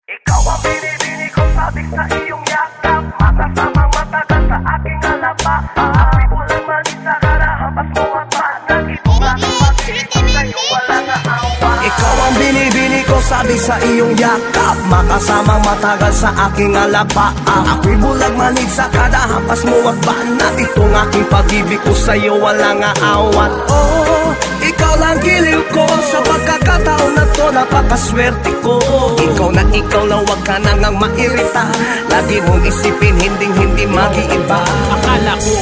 Ikaw ang binibini ko, sabik sa iyong yakap. Makasamang matagal sa aking alapak. Ako'y bulang manis sa karahapas mo at panag. Itong aking pag-ibig ko sa'yo, wala na awa. Ikaw ang binibini ko, sabik sa iyong yakap. Makasamang matagal sa aking alapak. Ako'y bulag manis sa karahapas mo at panag. Itong aking pag-ibig ko sa'yo, wala nga awat. Oh, ikaw lang giliw ko sa pagkakataon na to, napakaswerte ko. Ikaw na wag ka na ngang mairita. Lagi mong isipin, hindi mag-iiba. Akala ko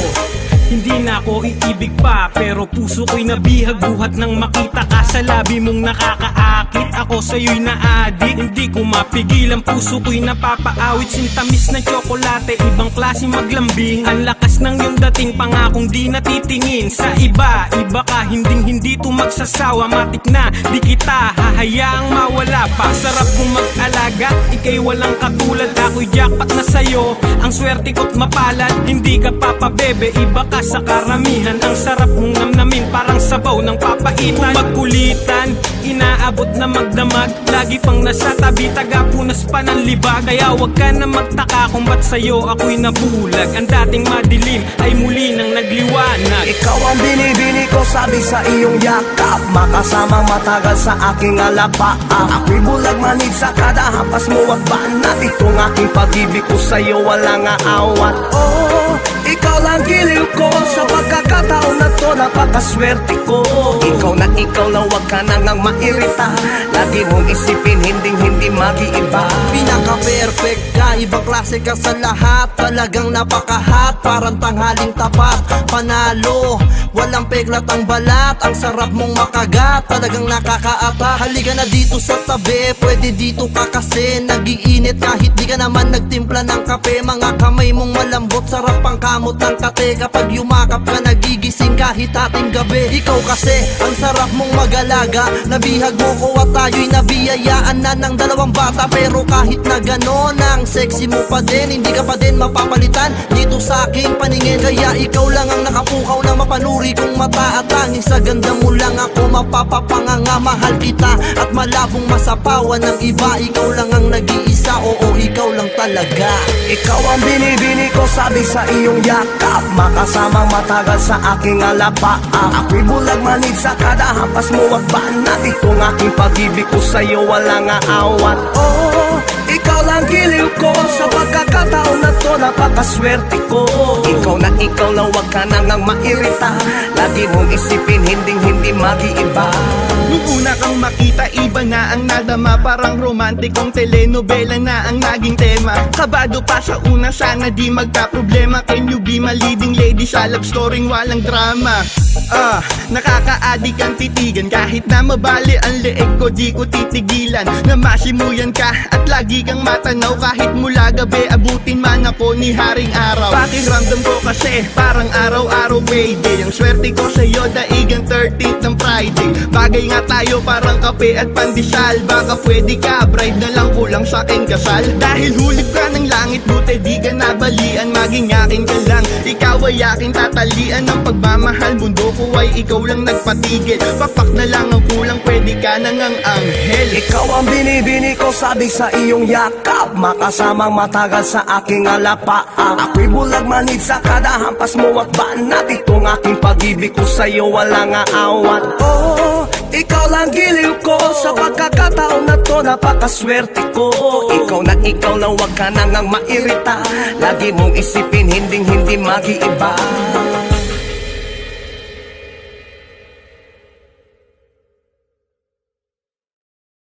hindi na ako iibig pa, pero puso ko'y nabihag buhat nang makita ka. Sa labi mong nakakaakit, ako sa'yo'y naadik. Hindi ko mapigil, ang puso ko'y napapaawit. Sintamis ng tsokolate, ibang klase maglambing. Ang lakas ng iyong dating, pangakong di natitingin. Sa iba ka, hindi to magsasawa. Matik na, di kita hahayaang mawala pa. Sarap kong mag-alaga, ika'y walang katulad. Ako'y jackpot na sa'yo, ang swerte ko't mapalad. Hindi ka papabebe, iba ka sa karamihan. Ang sarap mong namnamin, parang sabaw ng papaitan. Kung magkulitan, inaabot na magdamag. Lagi pang nasa tabi, tagapunas pa ng libag. Kaya wag ka na magtaka kung ba't sa'yo ako'y nabulag. Ang dating madilim ay muli nang nagliwanag. Ikaw ang binibini ko, sabi sa iyong yakap. Makasamang matagal sa aking alapak. Ako'y bulag manig sa kada hampas mo at banat. Itong aking pag-ibig ko sa'yo, wala nga awat. Oh, ikaw lang giliw ko sa pagkakataon na to, napakaswerte ko. Ikaw na wag ka na ngang mairita. Lagi mong isipin, hindi mag-iiba. Pinaka-perfect ka, ibang klase ka sa lahat. Talagang napaka-hot, parang tanghaling tapat. Panalo, walang peglat ang balat. Ang sarap mong makagat, talagang nakakaata. Halika na dito sa tabi, pwede dito ka kasi nag-iinit kahit di ka naman nagtimpla ng kape. Mga kamay mong malambot, sarap ang kamot ng kate. Kapag yumakap ka, nagigising kahit ating gabi. Ikaw kasi, ang sarap mong mag-alaga. Nabihag mo ko at tayo'y nabiyayaan na ng dalawang bata. Pero kahit na gano'n, ang sexy mo pa din. Hindi ka pa din mapapalitan dito sa aking paningin. Kaya ikaw lang ang nakapukaw na mapanuri kong mata. At tanging sa ganda mo lang ako mapapapanganga. Mahal kita at malabong masapawan ng iba. Ikaw lang ang nag-iisa, oo ikaw lang talaga. Ikaw ang binibini ko, sabi sa iyong yakap. Makasamang matagal sa aking alapak. Ako'y bulag manig sa kada hampas mo at banat. Itong aking pag-ibig ko sa'yo, wala nga awat. Oh, ikaw lang giliw ko sa pagkakataon na to, napakaswerte ko. Ikaw na wag ka na ngang mairita. Lagi mong isipin, hindi mag-iiba. Nung una kang makita, iba na ang nadama. Parang romantikong telenovela na ang naging tema. Kabado pa sa una, sana di magka-problema. Can you be my leading lady sa love story walang drama? Nakaka-addict ang titigan. Kahit na mabali ang leeg ko, di ko titigilan. Namasimuyan ka at lagi kang matanaw. Kahit mula gabi, abutin man ako ni haring araw. Pakiramdam ko kasi parang araw-araw payday. Ang swerte ko sa'yo, daigang 13th ng Friday. Bagay nga tayo parang kape at pandesal. Baka pwede ka, bride na lang kulang sa aking kasal. Dahil hulip ka ng langit, buti di ka nabalian. Maging akin ka lang, ikaw ay aking tatalian. Ang pagmamahal, mundo ko ay ikaw lang nagpatigil. Papak na lang ang kulang, pwede ka nang ang anghel. Ikaw ang binibini ko, sabi sa iyong yakap. Makasamang matagal sa aking alapak. Ako'y bulag manig sa kada hampas mo at banat. Itong aking pag-ibig ko sa'yo, wala nga awat. Oh, ikaw lang giliw ko sa pagkakataon na to, napakaswerte ko. Ikaw na wag ka na ngang mairita. Lagi mong isipin, hindi mag-iiba.